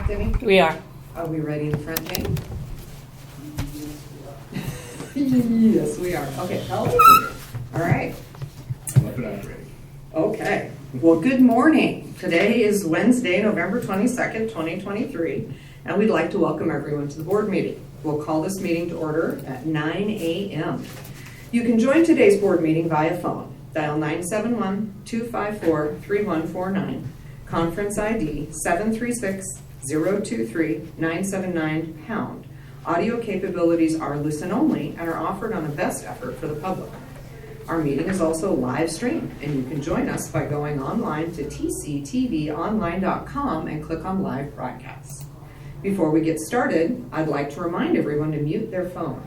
Debbie? We are. Are we ready in front, Jane? Yes, we are. Okay, Kelly? All right. I'm up and I'm ready. Okay. Well, good morning. Today is Wednesday, November 22nd, 2023, and we'd like to welcome everyone to the board meeting. We'll call this meeting to order at 9 a.m. You can join today's board meeting via phone. Dial 971-254-3149, conference ID 736-023-979#. Audio capabilities are listen only and are offered on a best effort for the public. Our meeting is also live streamed, and you can join us by going online to tctvonline.com and click on live broadcasts. Before we get started, I'd like to remind everyone to mute their phone.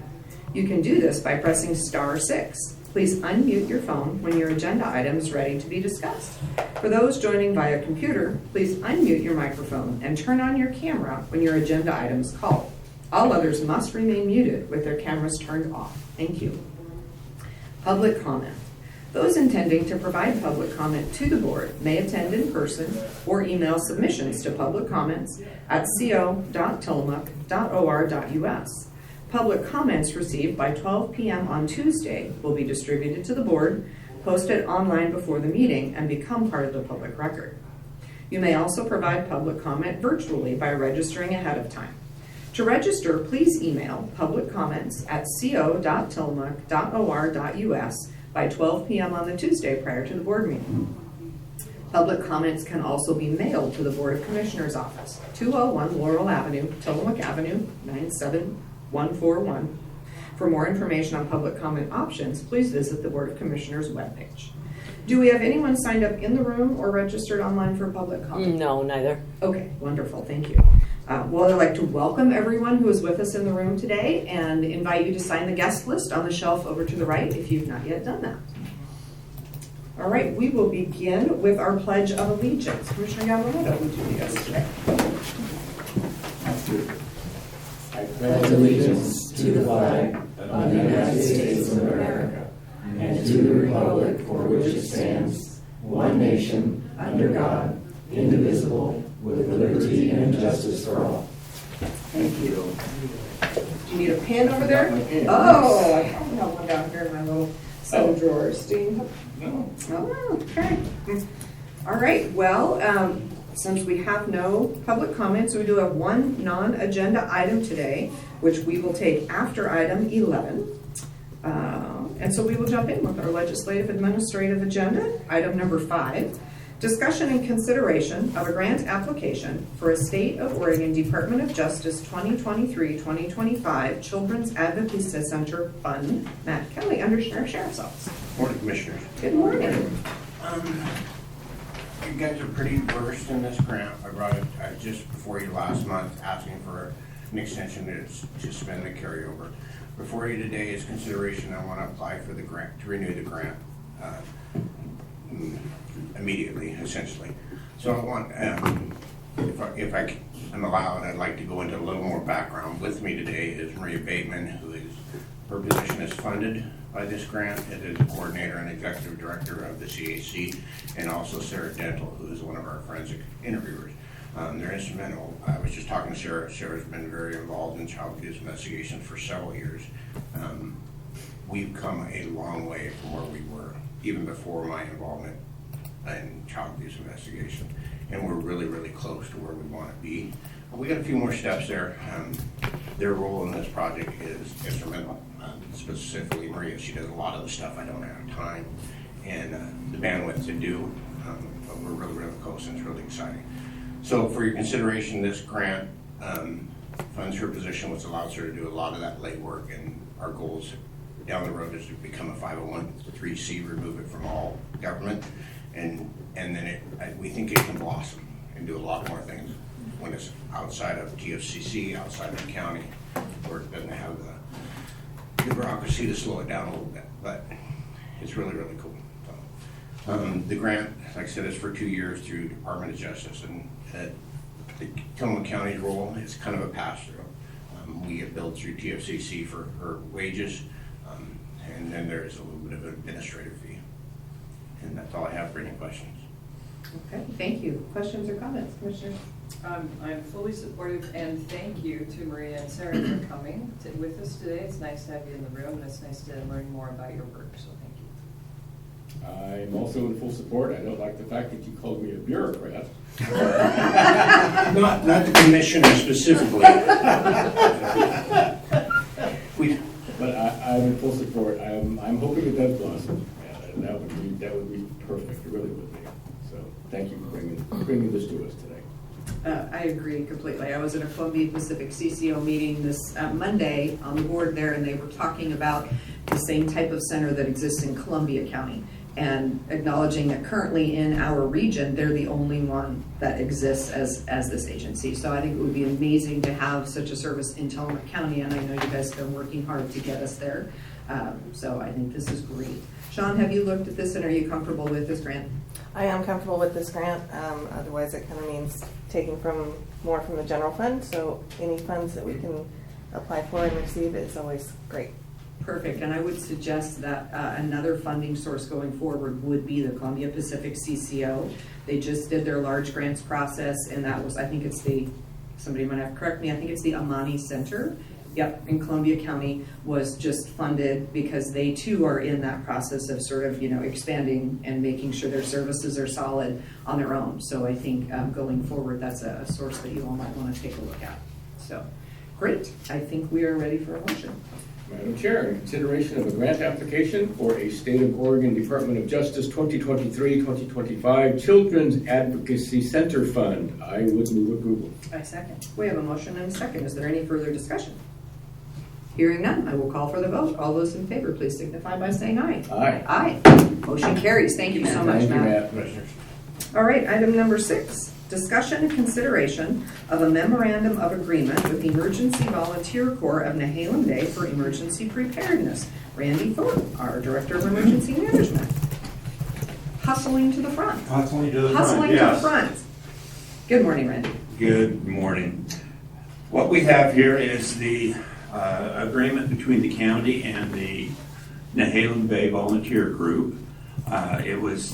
You can do this by pressing *6. Please unmute your phone when your agenda item is ready to be discussed. For those joining via computer, please unmute your microphone and turn on your camera when your agenda item is called. All others must remain muted with their cameras turned off. Thank you. Public comment. Those intending to provide public comment to the board may attend in person or email submissions to public comments at co.tillamook.or.us. Public comments received by 12 p.m. on Tuesday will be distributed to the board, posted online before the meeting, and become part of the public record. You may also provide public comment virtually by registering ahead of time. To register, please email public comments at co.tillamook.or.us by 12 p.m. on the Tuesday prior to the board meeting. Public comments can also be mailed to the Board of Commissioners office, 201 Laurel Avenue, Tillamook Avenue, 97141. For more information on public comment options, please visit the Board of Commissioners webpage. Do we have anyone signed up in the room or registered online for public comment? No, neither. Okay, wonderful, thank you. Well, I'd like to welcome everyone who is with us in the room today and invite you to sign the guest list on the shelf over to the right if you've not yet done that. All right, we will begin with our Pledge of Allegiance. Commissioner Yamamoto, would you lead us today? I pledge allegiance to the flag of the United States of America and to the republic for which it stands, one nation, under God, indivisible, with liberty and justice for all. Thank you. Do you need a pen over there? Oh, I probably have one down here in my little set of drawers. Do you have? No. Oh, okay. All right, well, since we have no public comments, we do have one non-agenda item today, which we will take after item 11. And so we will jump in with our legislative administrative agenda, item number 5. Discussion and consideration of a grant application for a State of Oregon Department of Justice 2023-2025 Children's Advocacy Center Fund. Matt Kelly, under Sheriff's Office. Morning, Commissioners. Good morning. You guys are pretty versed in this grant. I brought it just before you last month asking for an extension to spend the carryover. Before you today is consideration. I want to apply for the grant, to renew the grant immediately, essentially. So I want, if I am allowed, I'd like to go into a little more background. With me today is Maria Bateman, who is, her position is funded by this grant. It is a coordinator and executive director of the CAC, and also Sarah Dental, who is one of our forensic interviewers. They're instrumental. I was just talking to Sarah. Sarah's been very involved in child abuse investigation for several years. We've come a long way from where we were, even before my involvement in child abuse investigation, and we're really, really close to where we want to be. We got a few more steps there. Their role in this project is instrumental. Specifically, Maria, she does a lot of the stuff I don't have time and the bandwidth to do, but we're really, really close, and it's really exciting. So for your consideration, this grant funds her position, which allows her to do a lot of that legwork, and our goals down the road is to become a 501(c), remove it from all government, and then we think it can blossom and do a lot more things when it's outside of TFCC, outside of the county, where it doesn't have the bureaucracy to slow it down a little bit, but it's really, really cool. So, the grant, like I said, is for 2 years through Department of Justice, and the Tillamook County's role is kind of a pass-through. We get billed through TFCC for her wages, and then there's a little bit of an administrative fee. And that's all I have for any questions. Okay, thank you. Questions or comments, Commissioners? I'm fully supportive, and thank you to Maria and Sarah for coming with us today. It's nice to have you in the room, and it's nice to learn more about your work, so thank you. I'm also in full support. I don't like the fact that you called me a bureaucrat. Not the commissioner specifically. But I'm in full support. I'm hoping it does blossom. And that would be perfect. It really would be. So thank you for bringing this to us today. I agree completely. I was in a Columbia Pacific CCO meeting this Monday on the board there, and they were talking about the same type of center that exists in Columbia County, and acknowledging that currently in our region, they're the only one that exists as this agency. So I think it would be amazing to have such a service in Tillamook County, and I know you guys have been working hard to get us there. So I think this is great. Sean, have you looked at this, and are you comfortable with this grant? I am comfortable with this grant. Otherwise, it kind of means taking more from the general fund. So any funds that we can apply for and receive is always great. Perfect, and I would suggest that another funding source going forward would be the Columbia Pacific CCO. They just did their large grants process, and that was, I think it's somebody might have to correct me, I think it's the Amani Center. Yep, in Columbia County was just funded because they too are in that process of sort of, expanding and making sure their services are solid on their own. So I think going forward, that's a source that you all might want to take a look at. So, great. I think we are ready for a motion. Madam Chair, in consideration of a grant application for a State of Oregon Department of Justice 2023-2025 Children's Advocacy Center Fund, I would move approval. I second. We have a motion and a second. Is there any further discussion? Hearing none, I will call for the vote. All those in favor, please signify by saying aye. Aye. Aye. Motion carries. Thank you so much, Thank you, Matt. Matt. All right, item number 6, discussion and consideration of a memorandum of agreement with the Emergency Volunteer Corps of Nehalem Bay for emergency preparedness. Randy Thornton, our Director of Emergency Management. Hustling to the front. Hustling to the front, Hustling to the yes. front. Good morning, Randy. Good morning. What we have here is the agreement between the county and the Nehalem Bay Volunteer Group. It's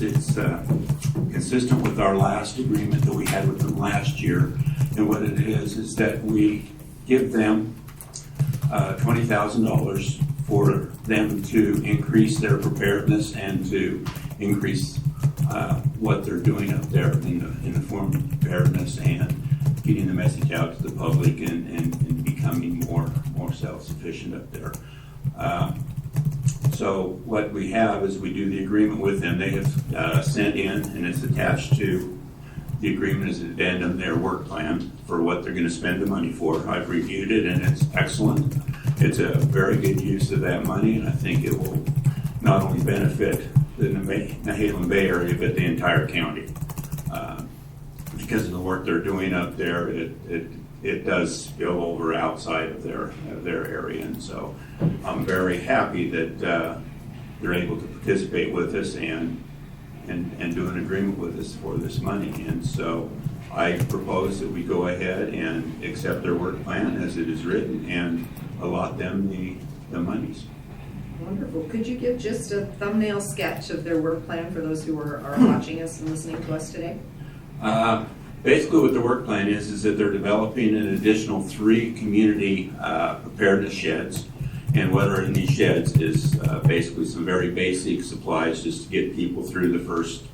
consistent with our last agreement that we had with them last year. And what it is that we give them $20,000 for them to increase their preparedness and to increase what they're doing up there in the form of preparedness and getting the message out to the public and becoming more self-sufficient up there. So what we have is we do the agreement with them. They have sent in, and it's attached to the agreement as an addendum, their work plan for what they're going to spend the money for. I've reviewed it, and it's excellent. It's a very good use of that money, and I think it will not only benefit the Nehalem Bay area, but the entire county. Because of the work they're doing up there, it does spill over outside of their area, and so I'm very happy that they're able to participate with us and do an agreement with us for this money. And so I propose that we go ahead and accept their work plan as it is written and allot them the monies. Wonderful. Could you give just a thumbnail sketch of their work plan for those who are watching us and listening to us today? Basically what the work plan is that they're developing an additional 3 community preparedness sheds. And what are in these sheds is basically some very basic supplies just to get people through the first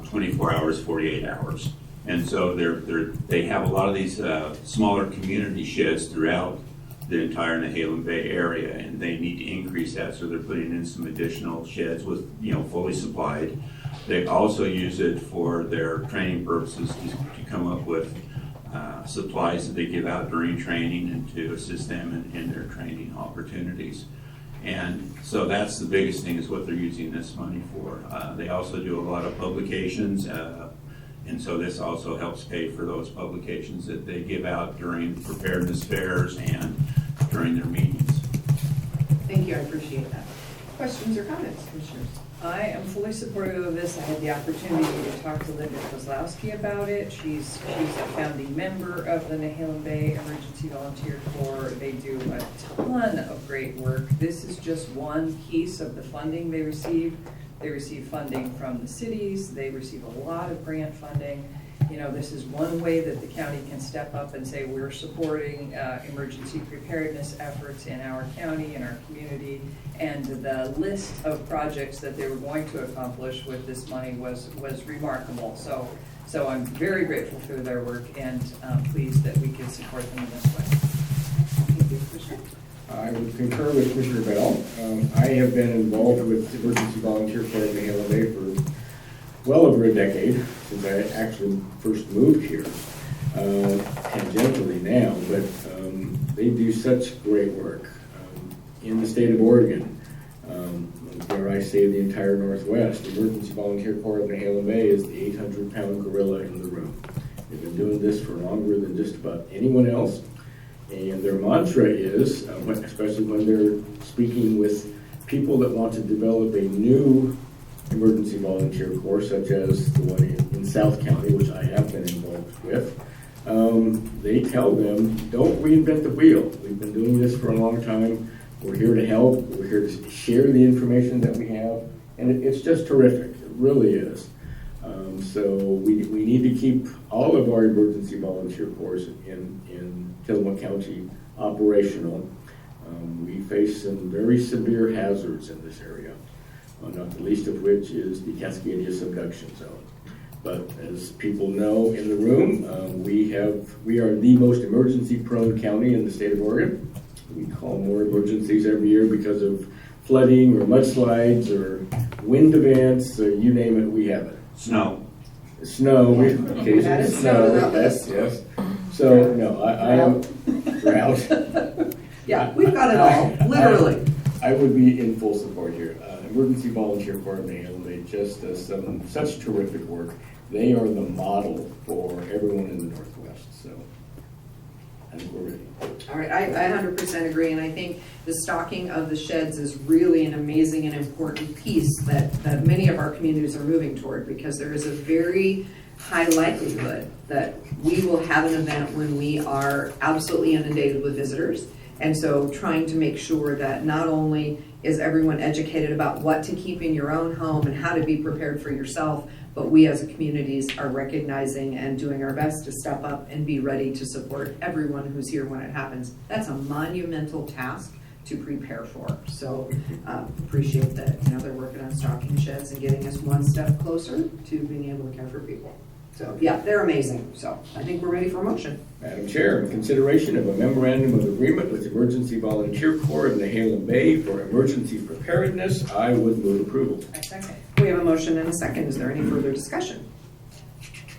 24 hours, 48 hours. And so they have a lot of these smaller community sheds throughout the entire Nehalem Bay area, and they need to increase that, so they're putting in some additional sheds with, fully supplied. They also use it for their training purposes to come up with supplies that they give out during training and to assist them in their training opportunities. And so that's the biggest thing, is what they're using this money for. They also do a lot of publications, and so this also helps pay for those publications that they give out during preparedness fairs and during their meetings. Thank you. I appreciate that. Questions or comments, Commissioners? I am fully supportive of this. I had the opportunity to talk to Linda Kozlowski about it. She's a founding member of the Nehalem Bay Emergency Volunteer Corps. They do a ton of great work. This is just one piece of the funding they receive. They receive funding from the cities. They receive a lot of grant funding. you know, this is one way that the county can step up and say, we're supporting emergency preparedness efforts in our county, in our community. And the list of projects that they were going to accomplish with this money was remarkable. So I'm very grateful for their work and pleased that we can support them in this way. Thank you, Commissioner. I would concur with Commissioner Bell. I have been involved with Emergency Volunteer Corps of Nehalem Bay for well over a decade, since I actually first moved here, tangentially now, but they do such great work in the state of Oregon. Dare I say the entire Northwest. The Emergency Volunteer Corps of Nehalem Bay is the 800-pound gorilla in the room. They've been doing this for longer than just about anyone else. And their mantra is, especially when they're speaking with people that want to develop a new emergency volunteer corps, such as the one in South County, which I have been involved with, they tell them, don't reinvent the wheel. We've been doing this for a long time. We're here to help. We're here to share the information that we have. And it's just terrific. It really is. So we need to keep all of our emergency volunteer corps in Tillamook County operational. We face some very severe hazards in this area, not the least of which is the Cascadia subduction zone. But as people know in the room, we are the most emergency-prone county in the state of Oregon. We call more emergencies every year because of flooding or mudslides or wind events, or you name it, we have it. Snow. Snow, occasionally Added snow to that list. yes. So, no, I am drought. Yeah, we've got it all, literally. I would be in full support here. Emergency Volunteer Corps of Nehalem, they just does such terrific work. They are the model for everyone in the Northwest, so I think we're ready. All right, I 100% agree, and I think the stocking of the sheds is really an amazing and important piece that many of our communities are moving toward, because there is a very high likelihood that we will have an event when we are absolutely inundated with visitors. And so trying to make sure that not only is everyone educated about what to keep in your own home and how to be prepared for yourself, but we as a communities are recognizing and doing our best to step up and be ready to support everyone who's here when it happens. That's a monumental task to prepare for. So appreciate that, they're working on stocking sheds and getting us one step closer to being able to care for people. So yeah, they're amazing. So I think we're ready for a motion. Madam Chair, in consideration of a memorandum of agreement with Emergency Volunteer Corps of Nehalem Bay for emergency preparedness, I would move approval. I second. We have a motion and a second. Is there any further discussion?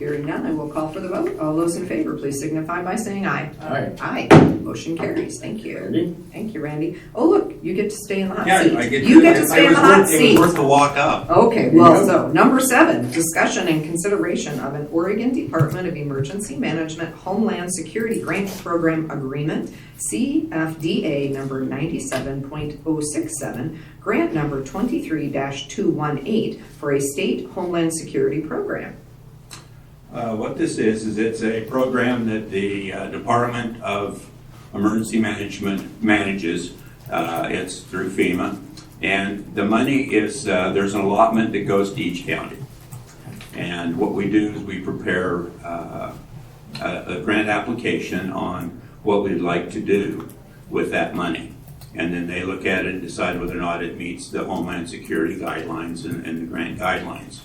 Hearing none, I will call for the vote. All those in favor, please signify by saying aye. Aye. Aye. Motion carries. Thank you. Randy? Thank you, Randy. Oh, look, you get to stay in the hot Yeah, seat. I get You get to stay in the hot It seat. was worth the walk up. Okay, well, so number 7, discussion and consideration of an Oregon Department of Emergency Management Homeland Security Grant Program Agreement, CFDA number 97.067, grant number 23-218 for a state Homeland Security program. What this is it's a program that the Department of Emergency Management manages. It's through FEMA. And the money is, there's an allotment that goes to each county. And what we do is we prepare a grant application on what we'd like to do with that money. And then they look at it and decide whether or not it meets the Homeland Security guidelines and the grant guidelines.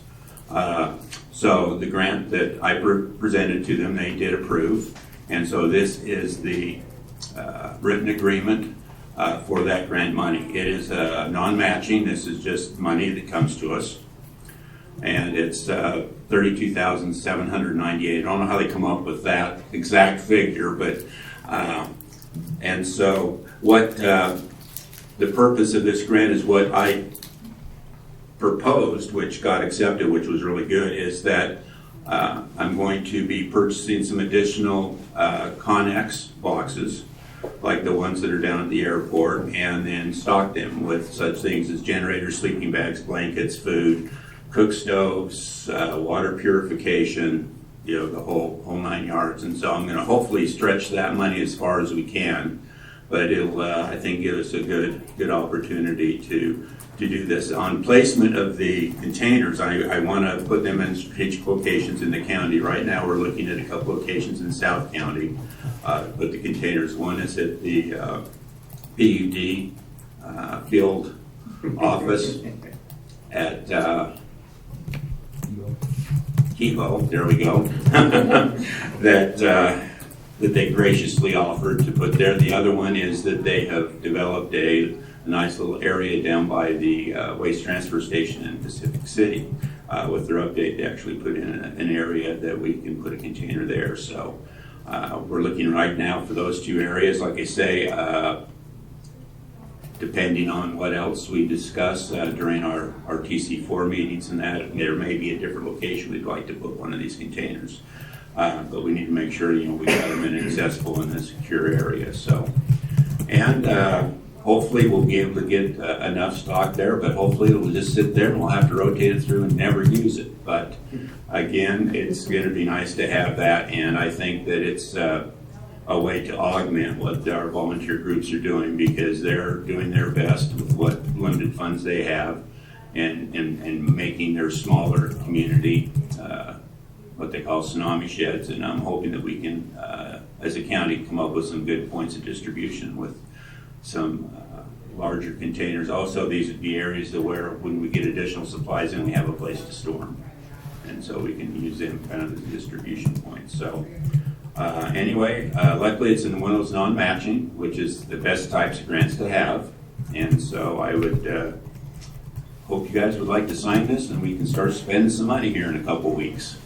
So the grant that I presented to them, they did approve. And so this is the written agreement for that grant money. It is non-matching. This is just money that comes to us. And it's $32,798. I don't know how they come up with that exact figure, but and so what the purpose of this grant is what I proposed, which got accepted, which was really good, is that I'm going to be purchasing some additional Connex boxes, like the ones that are down at the airport, and then stock them with such things as generators, sleeping bags, blankets, food, cook stoves, water purification, the whole 9 yards. And so I'm going to hopefully stretch that money as far as we can, but it'll, I think, give us a good opportunity to to do this. On placement of the containers, I want to put them in strategic locations in the county. Right now, we're looking at a couple locations in South County. Put the containers. One is at the PUD field office at Kivo. There we go. that they graciously offered to put there. The other one is that they have developed a nice little area down by the waste transfer station in Pacific City. With their update, they actually put in an area that we can put a container there. So we're looking right now for those two areas. Like I say, depending on what else we discuss during our TC4 meetings and that, there may be a different location we'd like to put one of these containers. But we need to make sure, we got them in an accessible and a secure area. So, and hopefully we'll be able to get enough stock there, but hopefully it'll just sit there and we'll have to rotate it through and never use it. But again, it's going to be nice to have that, and I think that it's a way to augment what our volunteer groups are doing, because they're doing their best with what limited funds they have and making their smaller community what they call tsunami sheds, and I'm hoping that we can, as a county, come up with some good points of distribution with some larger containers. Also, these would be areas that where when we get additional supplies in, we have a place to store them, and so we can use them kind of as a distribution point. So anyway, luckily it's in one of those non-matching, which is the best types of grants to have, and so I would hope you guys would like to sign this and we can start spending some money here in a couple weeks.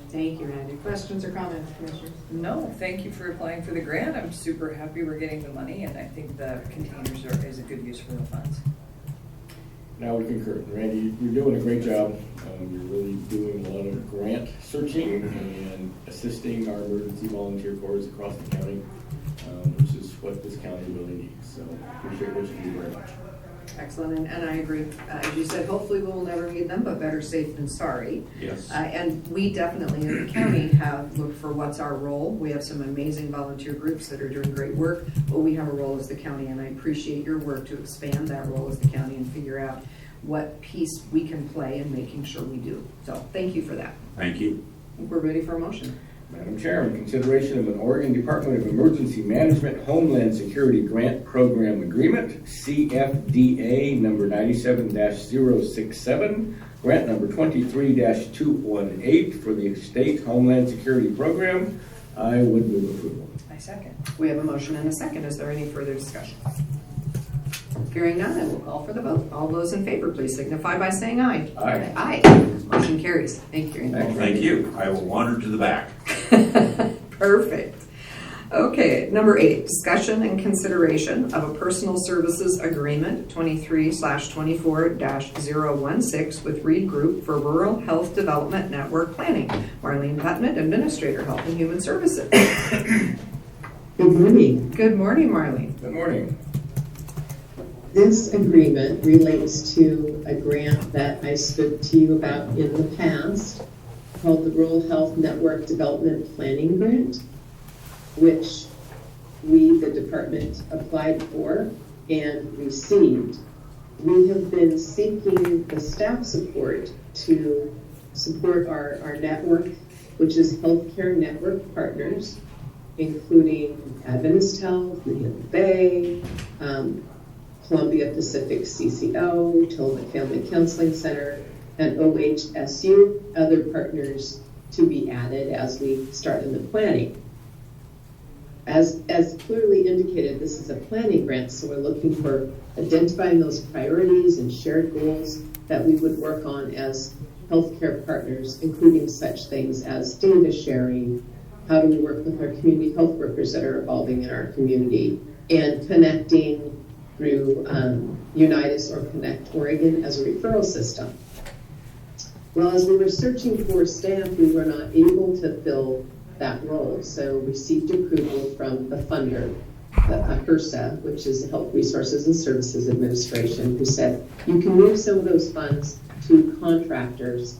Thank you, Randy. Questions or comments, Commissioners? No, thank you for applying for the grant. I'm super happy we're getting the money, and I think the containers is a good use for the funds. Now we concur. Randy, you're doing a great job. You're really doing a lot of grant searching and assisting our emergency volunteer corps across the county, which is what this county really needs. So appreciate what you do very much. Excellent, and I agree. As you said, hopefully we will never need them, but better safe than sorry. Yes. And we definitely in the county have looked for what's our role. We have some amazing volunteer groups that are doing great work, but we have a role as the county, and I appreciate your work to expand that role as the county and figure out what piece we can play in making sure we do. So thank you for that. Thank you. I think we're ready for a motion. Madam Chairman, consideration of an Oregon Department of Emergency Management Homeland Security Grant Program Agreement, CFDA number 97-067, grant number 23-218 for the State Homeland Security Program. I would move approval. I second. We have a motion and a second. Is there any further discussion? Hearing none, I will call for the vote. All those in favor, please signify by saying aye. Aye. Aye. Motion carries. Thank you. Well, thank you. I will wander to the back. Perfect. Okay, number 8, discussion and consideration of a personal services agreement 23/24-016 with Reed Group for Rural Health Development Network Planning. Marlene Putman, Administrator, Health and Human Services. Good morning. Good morning, Marlene. Good morning. This agreement relates to a grant that I spoke to you about in the past called the Rural Health Network Development Planning Grant, which we, the department, applied for and received. We have been seeking the staff support to support our network, which is Healthcare Network Partners, including Adventist Health, Nehalem Bay, Columbia Pacific CCO, Tillamook Family Counseling Center, and OHSU, other partners to be added as we start in the planning. As clearly indicated, this is a planning grant, so we're looking for identifying those priorities and shared goals that we would work on as healthcare partners, including such things as data sharing, how do we work with our community health workers that are evolving in our community, and connecting through Unitas or Connect Oregon as a referral system. Well, as we were searching for staff, we were not able to fill that role, so received approval from the funder, the HRSA, which is the Health Resources and Services Administration, who said you can move some of those funds to contractors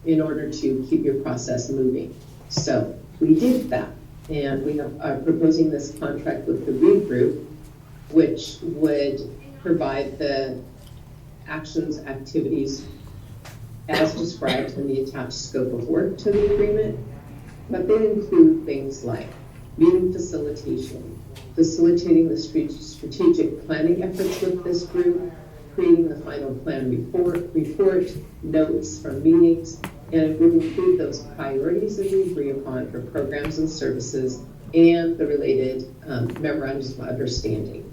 in order to keep your process moving. So we did that, and we are proposing this contract with the Reed Group, which would provide the actions, activities as described in the attached scope of work to the agreement, but they include things like meeting facilitation, facilitating the strategic planning efforts with this group, creating the final plan report, notes from meetings, and it would include those priorities that we agree upon for programs and services and the related memorandums of understanding.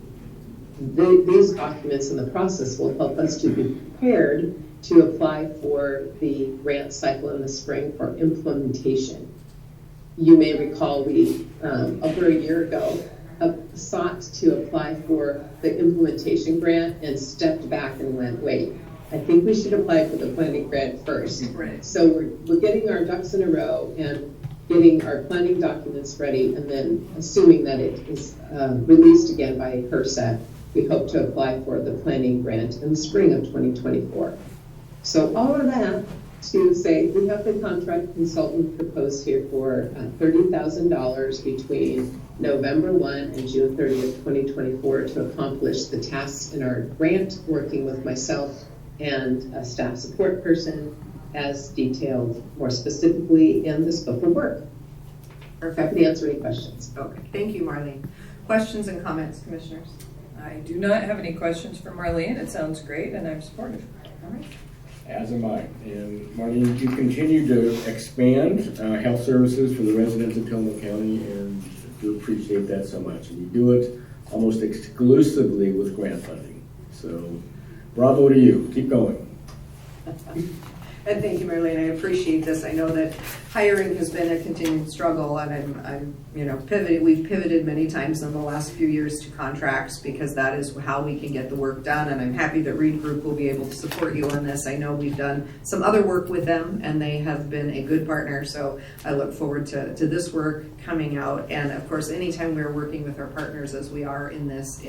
These documents in the process will help us to be prepared to apply for the grant cycle in the spring for implementation. You may recall we, over a year ago, sought to apply for the implementation grant and stepped back and went, wait, I think we should apply for the planning grant first. Right. So we're getting our ducks in a row and getting our planning documents ready, and then assuming that it is released again by HRSA, we hope to apply for the planning grant in the spring of 2024. So all of that to say we have the contract consultant proposed here for $30,000 between November 1 and June 30th, 2024 to accomplish the tasks in our grant, working with myself and a staff support person as detailed more specifically in the scope of work. Happy to answer any questions. Okay, thank you, Marlene. Questions and comments, commissioners? I do not have any questions for Marlene. It sounds great, and I'm supportive. All right. As am I. And Marlene, you continue to expand health services for the residents of Tillamook County, and I do appreciate that so much. And you do it almost exclusively with grant funding. So bravo to you. Keep going. And thank you, Marlene. I appreciate this. I know that hiring has been a continued struggle, and I'm pivoted. We've pivoted many times in the last few years to contracts because that is how we can get the work done. And I'm happy that Reed Group will be able to support you on this. I know we've done some other work with them, and they have been a good partner. So I look forward to this work coming out. And of course, anytime we're working with our partners, as we are in this,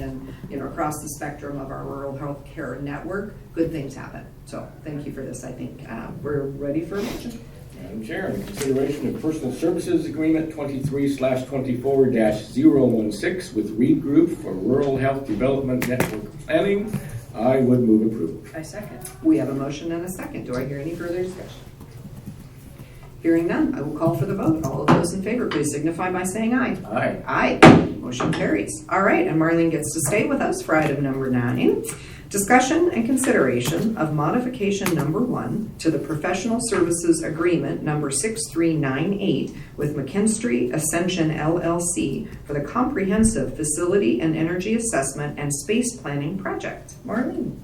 across the spectrum of our rural health care network, good things happen. So thank you for this. I think we're ready for a motion. Madam Chair, in consideration of Personal Services Agreement 23/24-016 with Reed Group for Rural Health Development Network Planning, I would move approval. I second. We have a motion and a second. Do I hear any further discussion? Hearing none, I will call for the vote. All of those in favor, please signify by saying aye. Aye. Aye. Motion carries. All right, and Marlene gets to stay with us for item number 9. Discussion and consideration of modification number 1 to the Professional Services Agreement number 6398 with McKinstry Ascension LLC for the Comprehensive Facility and Energy Assessment and Space Planning Project. Marlene.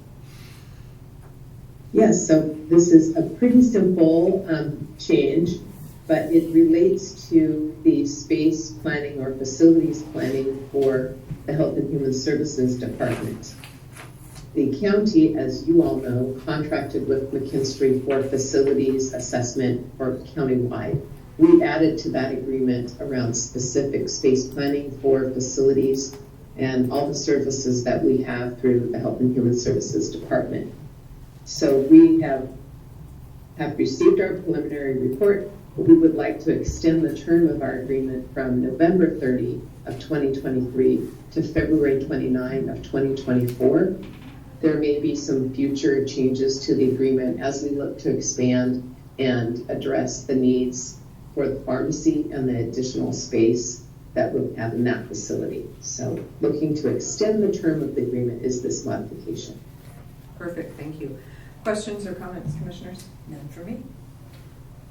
Yes, so this is a pretty simple change, but it relates to the space planning or facilities planning for the Health and Human Services Department. The county, as you all know, contracted with McKinstry for facilities assessment for countywide. We added to that agreement around specific space planning for facilities and all the services that we have through the Health and Human Services Department. So we have received our preliminary report, but we would like to extend the term of our agreement from November 30 of 2023 to February 29 of 2024. There may be some future changes to the agreement as we look to expand and address the needs for the pharmacy and the additional space that we'll have in that facility. So looking to extend the term of the agreement is this modification. Perfect, thank you. Questions or comments, commissioners? None for me.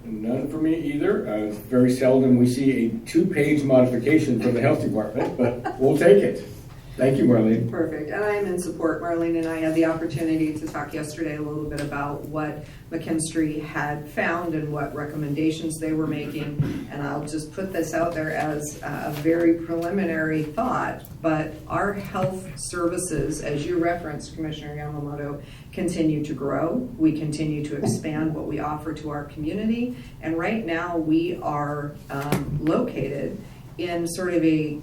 None for me either. Very seldom we see a 2-page modification for the health department, but we'll take it. Thank you, Marlene. Perfect, and I am in support. Marlene and I had the opportunity to talk yesterday a little bit about what McKinstry had found and what recommendations they were making, and I'll just put this out there as a very preliminary thought, but our health services, as you referenced, Commissioner Yamamoto, continue to grow. We continue to expand what we offer to our community, and right now we are located in sort of they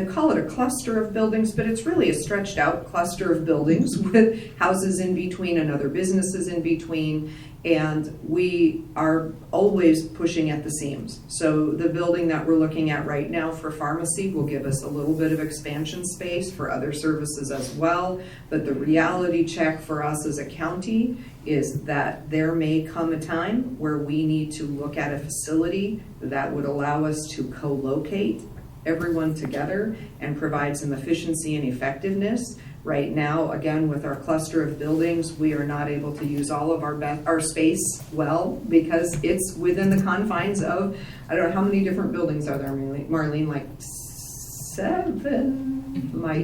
call it a cluster of buildings, but it's really a stretched out cluster of buildings with houses in between and other businesses in between. And we are always pushing at the seams. So the building that we're looking at right now for pharmacy will give us a little bit of expansion space for other services as well. But the reality check for us as a county is that there may come a time where we need to look at a facility that would allow us to co-locate everyone together and provide some efficiency and effectiveness. Right now, again, with our cluster of buildings, we are not able to use all of our space well because it's within the confines of, I don't know, how many different buildings are there, Marlene? Like 7?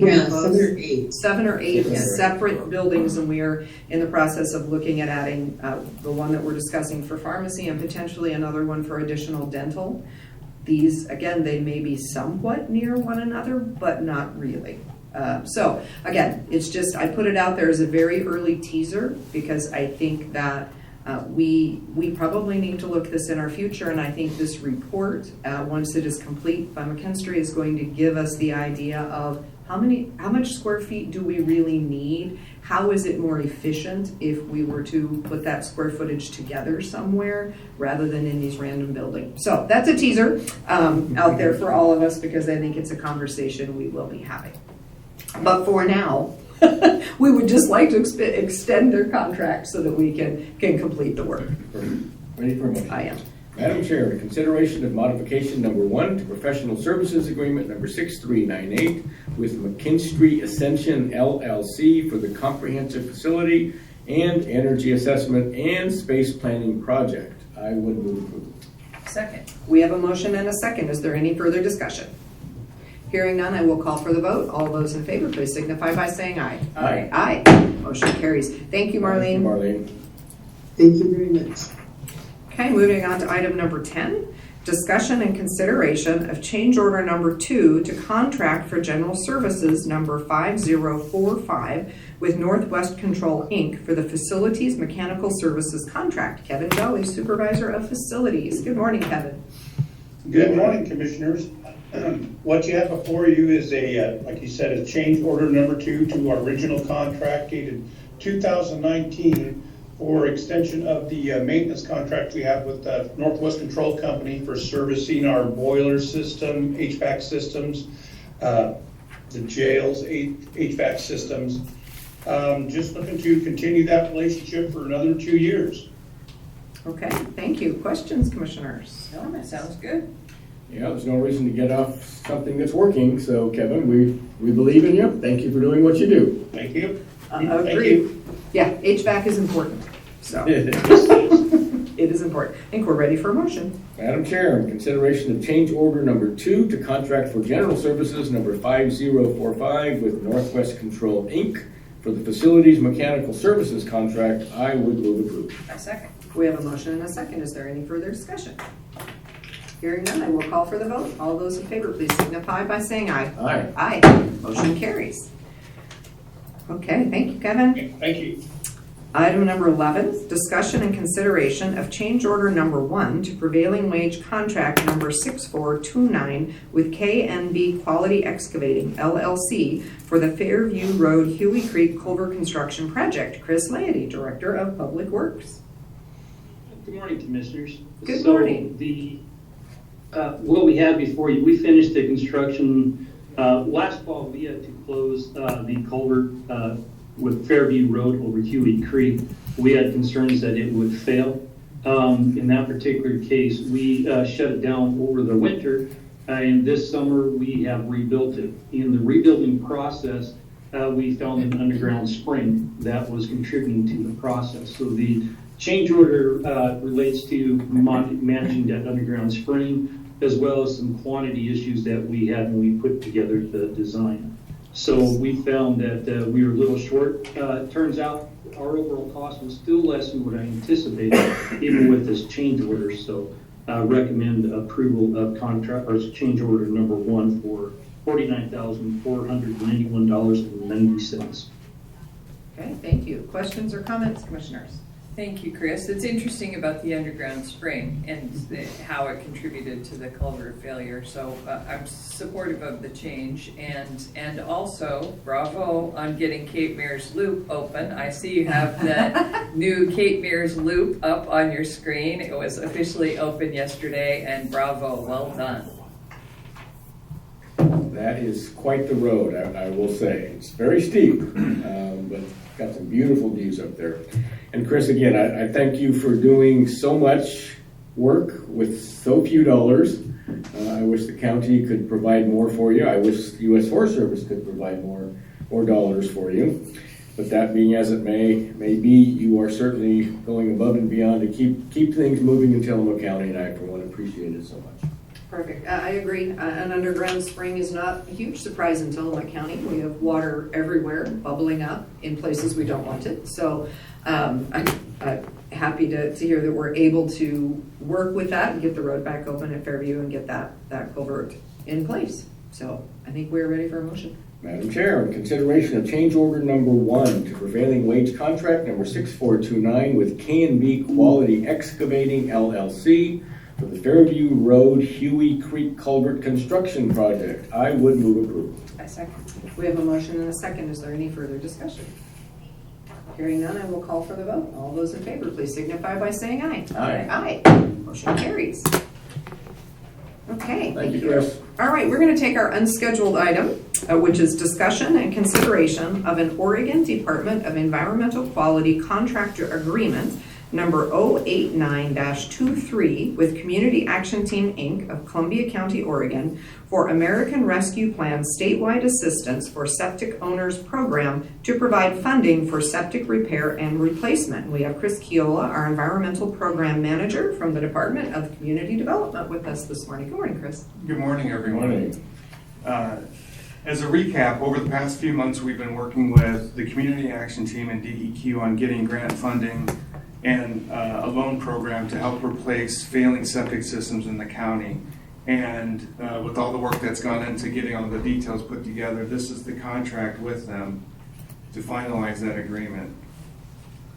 Yeah, 7 or 8. 7 or 8 separate buildings, and we are in the process of looking at adding the one that we're discussing for pharmacy and potentially another one for additional dental. These, again, they may be somewhat near one another, but not really. So again, it's just, I put it out there as a very early teaser because I think that we probably need to look this in our future, and I think this report, once it is complete by McKinstry, is going to give us the idea of how much square feet do we really need? How is it more efficient if we were to put that square footage together somewhere rather than in these random buildings? So that's a teaser out there for all of us because I think it's a conversation we will be having. But for now, we would just like to extend their contract so that we can complete the work. Ready for a motion? I am. Madam Chair, in consideration of modification number 1 to professional services agreement number 6398 with McKinstry Ascension LLC for the comprehensive facility and energy assessment and space planning project. I would move approval. Second. We have a motion and a second. Is there any further discussion? Hearing none, I will call for the vote. All those in favor, please signify by saying aye. Aye. Aye. Motion carries. Thank you, Marlene. Marlene. Thank you very much. Okay, moving on to item number 10, discussion and consideration of change order number 2 to contract for general services number 5045 with Northwest Control, Inc. for the Facilities Mechanical Services Contract. Kevin Jolly, Supervisor of Facilities. Good morning, Kevin. Good morning, Commissioners. What you have before you is like you said, a change order number 2 to our original contract dated 2019 for extension of the maintenance contract we have with Northwest Control Company for servicing our boiler system, HVAC systems, the jails, HVAC systems. Just looking to continue that relationship for another 2 years. Okay, thank you. Questions, Commissioners? No, that sounds good. Yeah, there's no reason to get off something that's working. So, Kevin, we believe in you. Thank you for doing what you do. Thank you. Agreed. Yeah, HVAC is important. So it is important. I think we're ready for a motion. Madam Chair, in consideration of change order number 2 to contract for general services number 5045 with Northwest Control, Inc. for the Facilities Mechanical Services contract, I would move approval. A second. We have a motion and a second. Is there any further discussion? Hearing none, I will call for the vote. All those in favor, please signify by saying aye. Aye. Aye. Motion carries. Okay, thank you, Kevin. Thank you. Item number 11, discussion and consideration of change order number 1 to prevailing wage contract number 6429 with KNB Quality Excavating, LLC for the Fairview Road Huey Creek Culvert Construction Project. Chris Laity, Director of Public Works. Good morning, Commissioners. Good morning. What we have before you, we finished the construction last fall. We had to close the culvert with Fairview Road over Huey Creek. We had concerns that it would fail. In that particular case, we shut it down over the winter, and this summer we have rebuilt it. In the rebuilding process, we found an underground spring that was contributing to the process. So the change order relates to managing that underground spring, as well as some quantity issues that we had when we put together the design. So we found that we were a little short. Turns out our overall cost was still less than what I anticipated, even with this change order. So recommend approval of contract or change order number 1 for $49,491.90. Okay, thank you. Questions or comments, Commissioners? Thank you, Chris. It's interesting about the underground spring and how it contributed to the culvert failure. So I'm supportive of the change, and also bravo on getting Cape Mears Loop open. I see you have the new Cape Mears Loop up on your screen. It was officially open yesterday, and bravo, well done. That is quite the road, I will say. It's very steep, but got some beautiful views up there. And Chris, again, I thank you for doing so much work with so few dollars. I wish the county could provide more for you. I wish the U.S. Forest Service could provide more dollars for you. But that being as it may be, you are certainly going above and beyond to keep things moving in Tillamook County, and I, for one, appreciate it so much. Perfect. I agree. An underground spring is not a huge surprise in Tillamook County. We have water everywhere bubbling up in places we don't want it. So I'm happy to hear that we're able to work with that and get the road back open at Fairview and get that culvert in place. So I think we're ready for a motion. Madam Chair, in consideration of change order number 1 to prevailing wage contract number 6429 with K&B Quality Excavating LLC for the Fairview Road Huey Creek Culvert Construction Project, I would move approval. I second. We have a motion and a second. Is there any further discussion? Hearing none, I will call for the vote. All those in favor, please signify by saying aye. Aye. Aye. Motion carries. Okay. Thank you, Chris. All right, we're going to take our unscheduled item, which is discussion and consideration of an Oregon Department of Environmental Quality Contractor Agreement number 089-23 with Community Action Team, Inc. of Columbia County, Oregon for American Rescue Plan statewide assistance for septic owners program to provide funding for septic repair and replacement. We have Chris Chiola, our environmental program manager from the Department of Community Development, with us this morning. Good morning, Chris. Good morning, everyone. Good morning. As a recap, over the past few months, we've been working with the Community Action Team and DEQ on getting grant funding and a loan program to help replace failing septic systems in the county. And with all the work that's gone into getting all the details put together, this is the contract with them to finalize that agreement.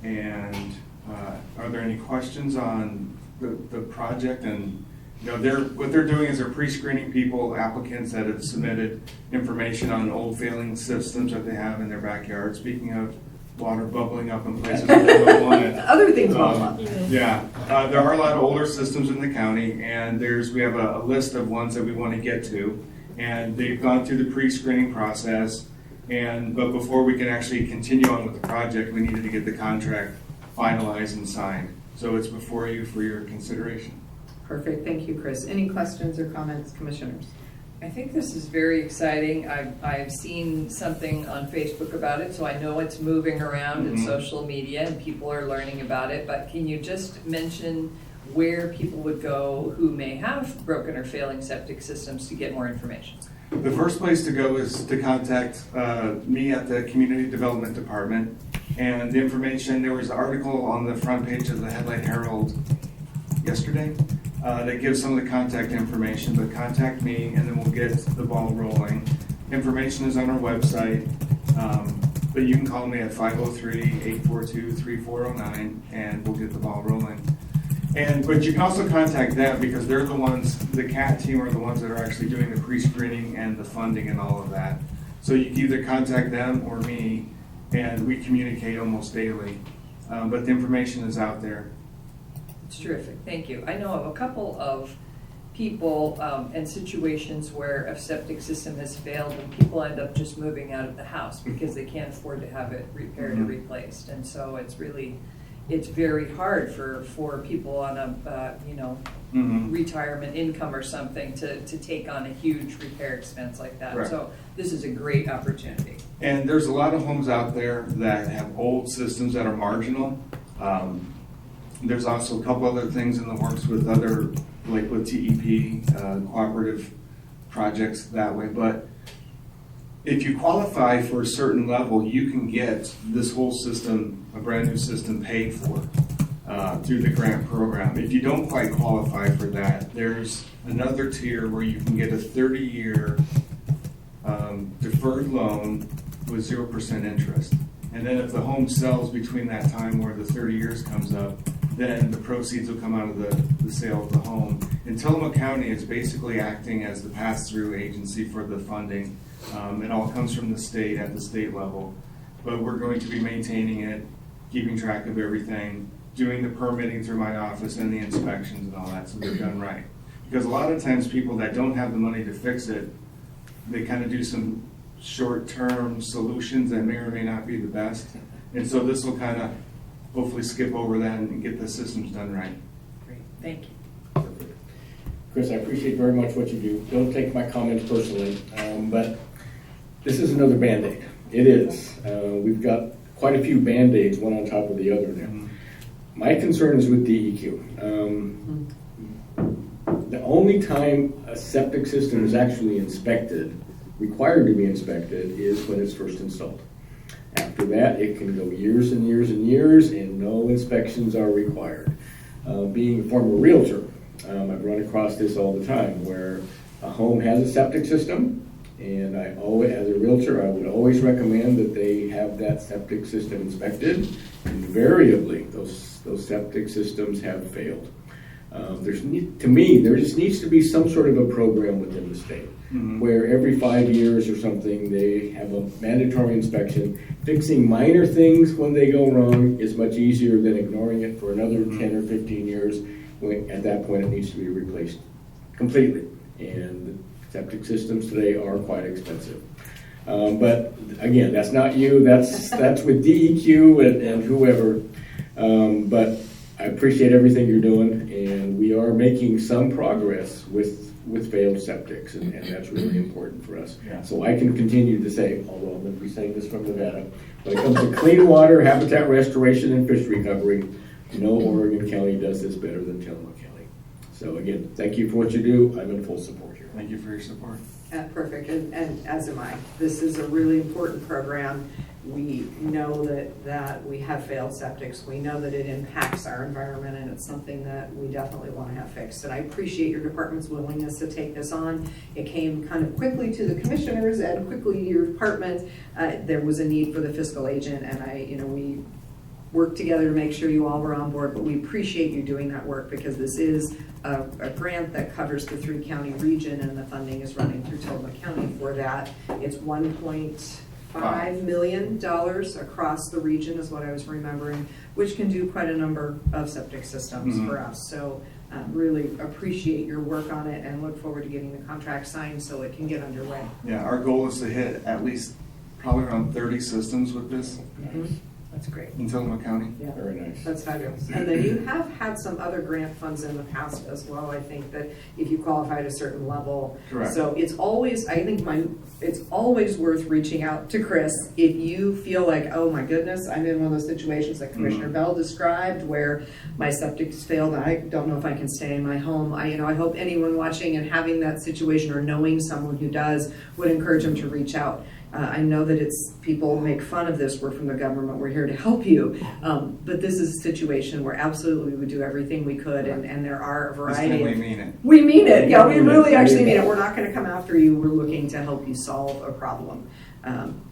And are there any questions on the project? And what they're doing is they're pre-screening applicants that have submitted information on old failing systems that they have in their backyard. Speaking of water bubbling up in places where they don't want it. Other things bubble up. Yeah, there are a lot of older systems in the county, and we have a list of ones that we want to get to, and they've gone through the pre-screening process. But before we can actually continue on with the project, we needed to get the contract finalized and signed. So it's before you for your consideration. Perfect. Thank you, Chris. Any questions or comments, commissioners? I think this is very exciting. I've seen something on Facebook about it, so I know it's moving around in social media and people are learning about it. But can you just mention where people would go who may have broken or failing septic systems to get more information? The first place to go is to contact me at the Community Development Department. And the information, there was an article on the front page of the Headlight Herald yesterday that gives some of the contact information, but contact me and then we'll get the ball rolling. Information is on our website, but you can call me at 503-842-3409 and we'll get the ball rolling. But you can also contact them because they're the ones, the CAT team are the ones that are actually doing the pre-screening and the funding and all of that. So you can either contact them or me, and we communicate almost daily. But the information is out there. It's terrific. Thank you. I know of a couple of people and situations where a septic system has failed and people end up just moving out of the house because they can't afford to have it repaired or replaced. And so it's very hard for people on a retirement income or something to take on a huge repair expense like that. Right. So this is a great opportunity. And there's a lot of homes out there that have old systems that are marginal. There's also a couple other things in the works with other, like with TEP, cooperative projects that way. But if you qualify for a certain level, you can get this whole system, a brand new system, paid for through the grant program. If you don't quite qualify for that, there's another tier where you can get a 30-year deferred loan with 0% interest. And then if the home sells between that time where the 30 years comes up, then the proceeds will come out of the sale of the home. In Tillamook County, it's basically acting as the pass-through agency for the funding. It all comes from the state at the state level. But we're going to be maintaining it, keeping track of everything, doing the permitting through my office and the inspections and all that, so they're done right. Because a lot of times people that don't have the money to fix it, they kind of do some short-term solutions that may or may not be the best. And so this will kind of hopefully skip over that and get the systems done right. Great, thank you. Perfect. Chris, I appreciate very much what you do. Don't take my comments personally, but this is another Band-Aid. It is. We've got quite a few Band-Aids, one on top of the other now. Mm-hmm. My concern is with DEQ. The only time a septic system is actually inspected, required to be inspected, is when it's first installed. After that, it can go years and years and years, and no inspections are required. Being a former realtor, I've run across this all the time, where a home has a septic system, and I always, as a realtor, I would always recommend that they have that septic system inspected. Invariably, those septic systems have failed. To me, there just needs to be some sort of a program within the state where every 5 years or something they have a mandatory inspection. Fixing minor things when they go wrong is much easier than ignoring it for another 10 or 15 years. At that point, it needs to be replaced completely. And septic systems today are quite expensive. But again, that's not you. That's with DEQ and whoever. But I appreciate everything you're doing, and we are making some progress with failed septics, and that's really important for us. Yeah. So I can continue to say, although I'm going to be saying this from Nevada, when it comes to clean water, habitat restoration, and fish recovery, no Oregon County does this better than Tillamook County. So again, thank you for what you do. I'm in full support here. Thank you for your support. Perfect, and as am I. This is a really important program. We know that we have failed septics. We know that it impacts our environment, and it's something that we definitely want to have fixed. And I appreciate your department's willingness to take this on. It came kind of quickly to the commissioners and quickly to your department. There was a need for the fiscal agent, and we worked together to make sure you all were on board, but we appreciate you doing that work because this is a grant that covers the 3-county region, and the funding is running through Tillamook County for that. It's $1.5 million across the region is what I was remembering, which can do quite a number of septic systems for us. So really appreciate your work on it and look forward to getting the contract signed so it can get underway. Yeah, our goal is to hit at least probably around 30 systems with this That's great. in Tillamook County. Yeah, Very nice. that's fabulous. And then you have had some other grant funds in the past as well. I think that if you qualify at a certain level. Correct. So it's always, it's always worth reaching out to Chris if you feel like, oh my goodness, I'm in one of those situations that Commissioner Bell described where my septic's failed and I don't know if I can stay in my home. I hope anyone watching and having that situation or knowing someone who does would encourage them to reach out. I know that people make fun of this, we're from the government, we're here to help you, but this is a situation where absolutely we would do everything we could, and there are a variety We of... mean it. We mean it, yeah, we really actually mean it. We're not going to come after you, we're looking to help you solve a problem.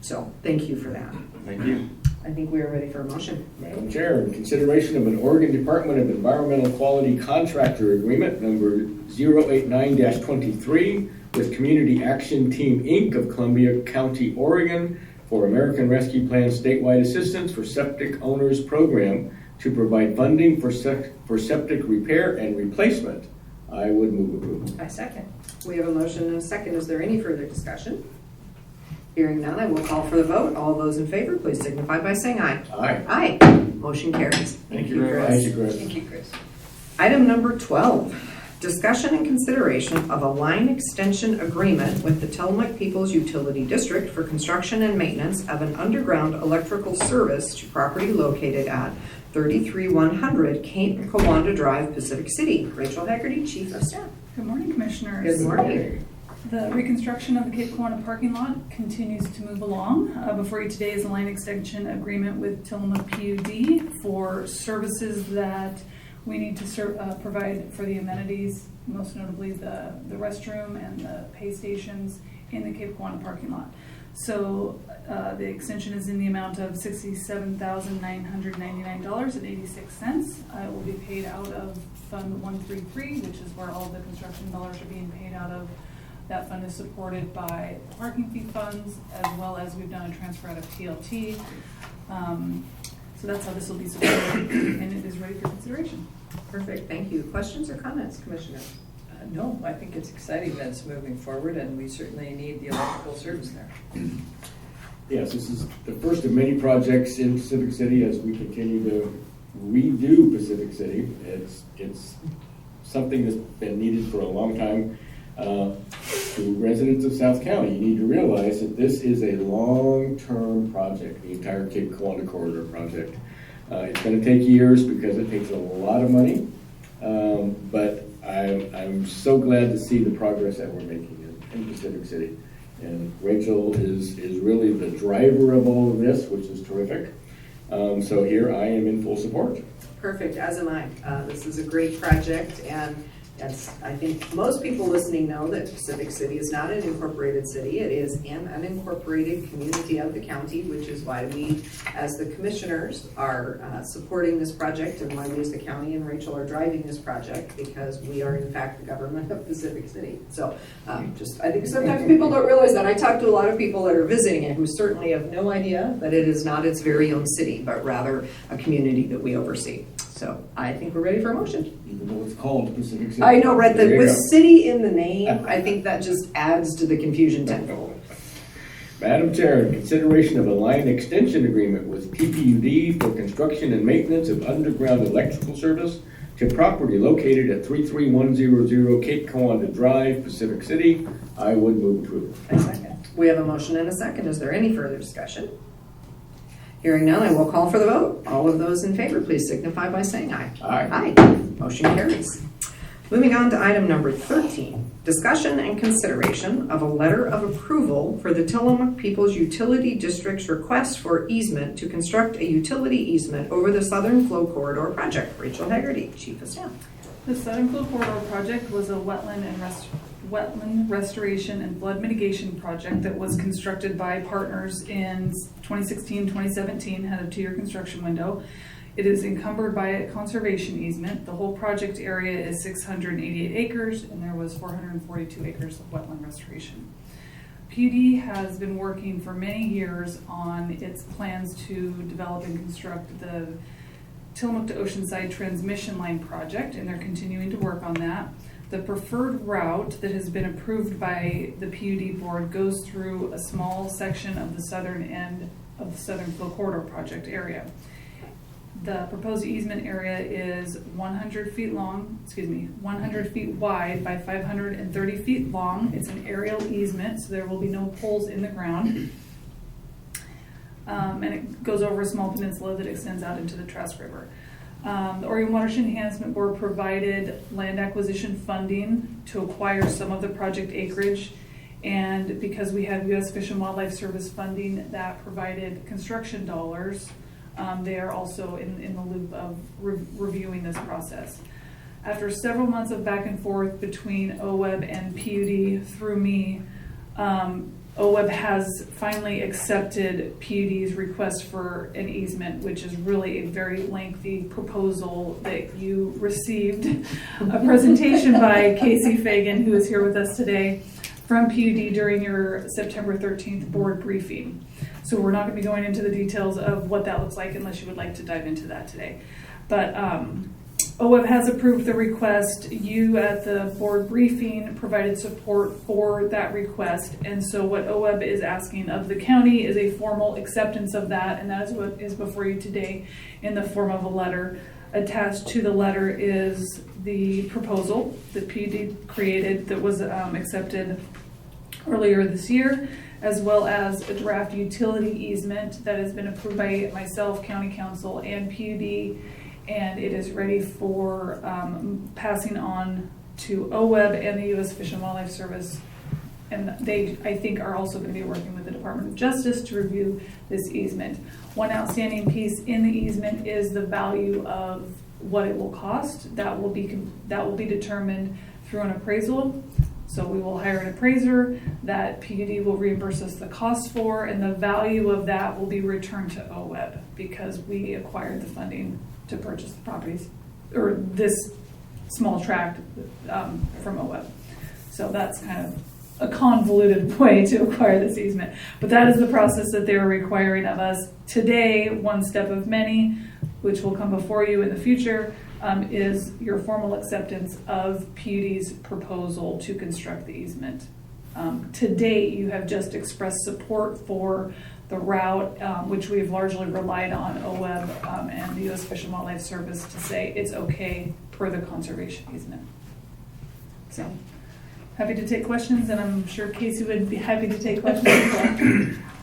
So thank you for that. Thank you. I think we are ready for a motion. Madam Chair, in consideration of an Oregon Department of Environmental Quality Contractor Agreement number 089-23 with Community Action Team, Inc. of Columbia County, Oregon for American Rescue Plan statewide assistance for septic owners program to provide funding for septic repair and replacement, I would move approval. I second. We have a motion and a second. Is there any further discussion? Hearing none, I will call for the vote. All those in favor, please signify by saying aye. Aye. Aye. Motion carries. Thank you very much. Thank you, Chris. Thank you, Chris. Item number 12, discussion and consideration of a line extension agreement with the Tillamook Peoples Utility District for construction and maintenance of an underground electrical service to property located at 33100 Cape Kiwanda Drive, Pacific City. Rachel Haggerty, Chief of Staff. Good morning, Commissioners. Good morning. The reconstruction of the Cape Kiwanda parking lot continues to move along. Before you today is a line extension agreement with Tillamook PUD for services that we need to provide for the amenities, most notably the restroom and the pay stations in the Cape Kiwanda parking lot. So the extension is in the amount of $67,999.86. It will be paid out of Fund 133, which is where all the construction dollars are being paid out of. That fund is supported by parking fee funds, as well as we've done a transfer out of TLT. So that's how this will be supported, and it is ready for consideration. Perfect, thank you. Questions or comments, Commissioners? No, I think it's exciting that it's moving forward, and we certainly need the electrical service there. Yes, this is the first of many projects in Pacific City as we continue to redo Pacific City. It's something that's been needed for a long time. To residents of South County, you need to realize that this is a long-term project, the entire Cape Kiwanis Corridor project. It's going to take years because it takes a lot of money, but I'm so glad to see the progress that we're making in Pacific City. And Rachel is really the driver of all of this, which is terrific. So here I am in full support. Perfect, as am I. This is a great project, and I think most people listening know that Pacific City is not an incorporated city. It is an unincorporated community of the county, which is why we, as the commissioners, are supporting this project, and why we as the county and Rachel are driving this project, because we are in fact the government of Pacific City. So I think sometimes people don't realize that. I talk to a lot of people that are visiting it who certainly have no idea that it is not its very own city, but rather a community that we oversee. So I think we're ready for a motion. Even though it's called Pacific City. I know, right? There you With go. city in the name, I think that just adds to the confusion tenfold. Madam Chair, in consideration of a line extension agreement with PPUD for construction and maintenance of underground electrical service to property located at 33100 Cape Kiwanis Drive, Pacific City, I would move approval. A second. We have a motion and a second. Is there any further discussion? Hearing none, I will call for the vote. All of those in favor, please signify by saying aye. Aye. Aye. Motion carries. Moving on to item number 13, discussion and consideration of a letter of approval for the Tillamook People's Utility District's request for easement to construct a utility easement over the Southern Flow Corridor project. Rachel Haggerty, Chief of Staff. The Southern Flow Corridor project was a wetland restoration and flood mitigation project that was constructed by partners in 2016-2017, had a 2-year construction window. It is encumbered by a conservation easement. The whole project area is 688 acres, and there was 442 acres of wetland restoration. PUD has been working for many years on its plans to develop and construct the Tillamook to Oceanside transmission line project, and they're continuing to work on that. The preferred route that has been approved by the PUD board goes through a small section of the southern end of the Southern Flow Corridor project area. The proposed easement area is 100 feet wide by 530 feet long. It's an aerial easement, so there will be no poles in the ground. And it goes over a small peninsula that extends out into the Trask River. The Oregon Watershed Enhancement Board provided land acquisition funding to acquire some of the project acreage, and because we have U.S. Fish and Wildlife Service funding that provided construction dollars, they are also in the loop of reviewing this process. After several months of back and forth between OWEB and PUD through me, OWEB has finally accepted PUD's request for an easement, which is really a very lengthy proposal that you received. A presentation by Casey Fagan, who is here with us today, from PUD during your September 13th board briefing. So we're not going to be going into the details of what that looks like unless you would like to dive into that today. But OWEB has approved the request. You at the board briefing provided support for that request. And so what OWEB is asking of the county is a formal acceptance of that. And that is what is before you today in the form of a letter. Attached to the letter is the proposal that PUD created that was accepted earlier this year, as well as a draft utility easement that has been approved by myself, County Council, and PUD. And it is ready for passing on to OWEB and the U.S. Fish and Wildlife Service. And they, I think, are also going to be working with the Department of Justice to review this easement. One outstanding piece in the easement is the value of what it will cost. That will be determined through an appraisal. So we will hire an appraiser that PUD will reimburse us the cost for, and the value of that will be returned to OWEB because we acquired the funding to purchase the properties, or this small tract from OWEB. So that's kind of a convoluted way to acquire this easement. But that is the process that they're requiring of us today. One step of many, which will come before you in the future, is your formal acceptance of PUD's proposal to construct the easement. To date, you have just expressed support for the route, which we've largely relied on OWEB and the U.S. Fish and Wildlife Service to say it's okay per the conservation easement. So, happy to take questions, and I'm sure Casey would be happy to take questions as well.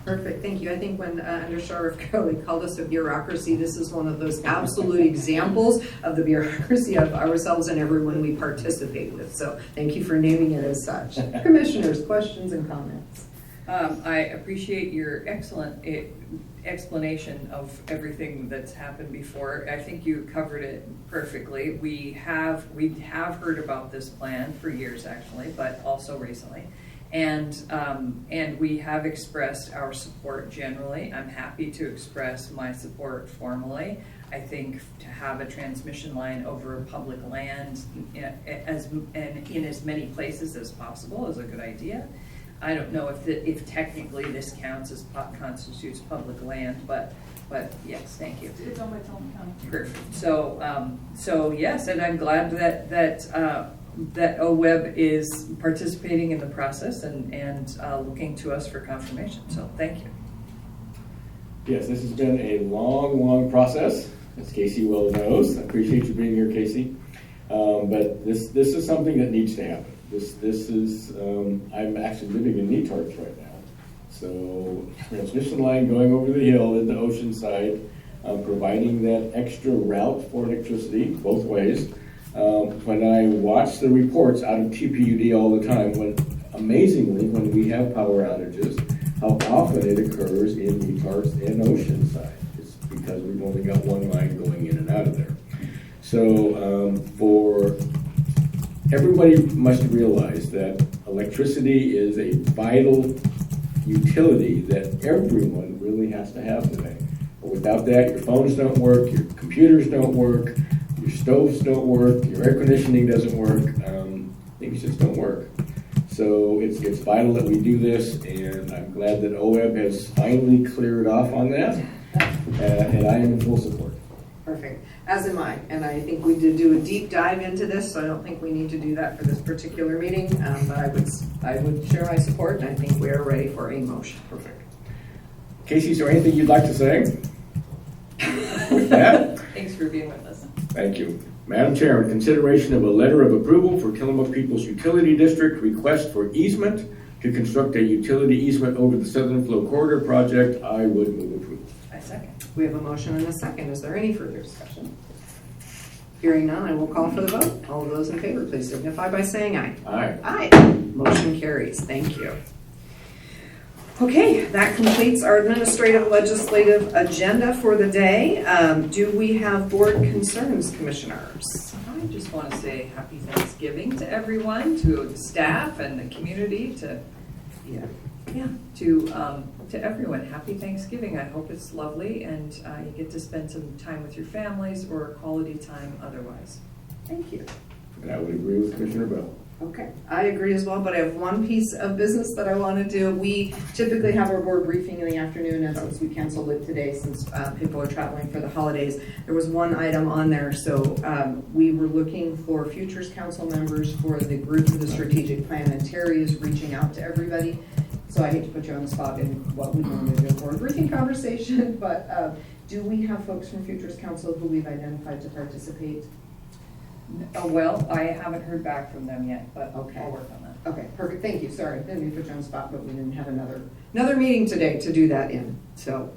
Perfect, thank you. I think when Under Sheriff Crowley called us a bureaucracy, this is one of those absolute examples of the bureaucracy of ourselves and everyone we participate with. So thank you for naming it as such. Commissioners, questions and comments? I appreciate your excellent explanation of everything that's happened before. I think you covered it perfectly. We have heard about this plan for years, actually, but also recently. And we have expressed our support generally. I'm happy to express my support formally. I think to have a transmission line over public land in as many places as possible is a good idea. I don't know if technically this constitutes public land, but yes, thank you. It's owned by Tillman County. Perfect. So yes, and I'm glad that OWEB is participating in the process and looking to us for confirmation. So thank you. Yes, this has been a long process, as Casey well knows. I appreciate you being here, Casey. But this is something that needs to happen. This is, I'm actually living in Netarts right now. So transmission line going over the hill into Oceanside, providing that extra route for electricity both ways. When I watch the reports out of TPUD all the time, amazingly, when we have power outages, how often it occurs in Netarts and Oceanside. It's because we've only got one line going in and out of there. So for everybody must realize that electricity is a vital utility that everyone really has to have today. But without that, your phones don't work, your computers don't work, your stoves don't work, your air conditioning doesn't work, things just don't work. So it's vital that we do this, and I'm glad that OWEB has finally cleared off on that, and I am in full support. Perfect, as am I, and I think we did do a deep dive into this, so I don't think we need to do that for this particular meeting, but I would share my support, and I think we are ready for a motion. Perfect. Casey, is there anything you'd like to say? With that? Thanks for being with us. Thank you. Madam Chair, in consideration of a letter of approval for Tillamook Peoples Utility District request for easement to construct a utility easement over the Southern Flow Corridor project, I would move approval. I second. We have a motion and a second. Is there any further discussion? Hearing none, I will call for the vote. All of those in favor, please signify by saying aye. Aye. Aye. Motion carries. Thank you. Okay, that completes our administrative legislative agenda for the day. Do we have board concerns, commissioners? I just want to say happy Thanksgiving to everyone, to the staff and the community, to everyone. Happy Thanksgiving. I hope it's lovely and you get to spend some time with your families or quality time otherwise. Thank you. And I would agree with Commissioner Bell. Okay, I agree as well, but I have one piece of business that I want to do. We typically have our board briefing in the afternoon, and since we canceled it today since people are traveling for the holidays, there was one item on there. So we were looking for Futures Council members for the group of the strategic plan, and Terry is reaching out to everybody. So I hate to put you on the spot in what we normally do for a briefing conversation, but do we have folks from Futures Council who we've identified to participate? Oh, well, I haven't heard back from them yet, but Okay. I'll work on that. Okay, perfect, thank you, sorry, didn't mean to put you on the spot, but we didn't have another meeting today to do that in. So,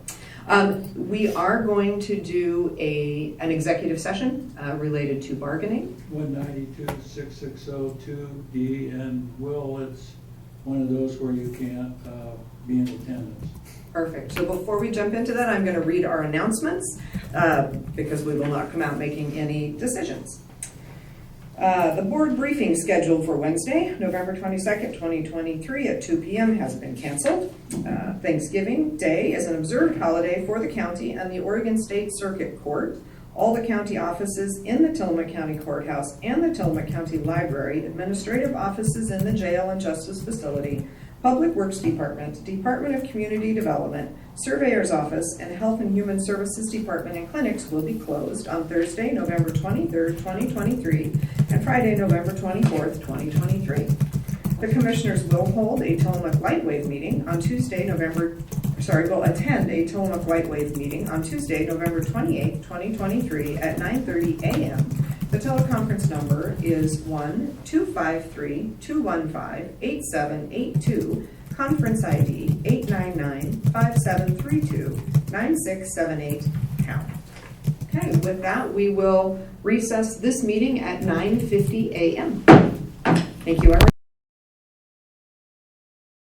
we are going to do an executive session related to bargaining. 192-6602D, and Will, it's one of those where you can't be in attendance. Perfect, so before we jump into that, I'm gonna read our announcements because we will not come out making any decisions. The board briefing scheduled for Wednesday, November 22nd, 2023 at 2 p.m. has been canceled. Thanksgiving Day is an observed holiday for the county and the Oregon State Circuit Court. All the county offices in the Tillamook County Courthouse and the Tillamook County Library, administrative offices in the jail and justice facility, Public Works Department, Department of Community Development, Surveyor's Office, and Health and Human Services Department and clinics will be closed on Thursday, November 23rd, 2023, and Friday, November 24th, 2023. The Commissioners will hold a Tillamook Lightwave meeting on Tuesday, will attend a Tillamook Lightwave meeting on Tuesday, November 28th, 2023 at 9:30 a.m. The teleconference number is 1-253-215-8782, conference ID 899-5732-9678 #. Okay, with that, we will recess this meeting at 9:50 a.m. Thank you, everyone.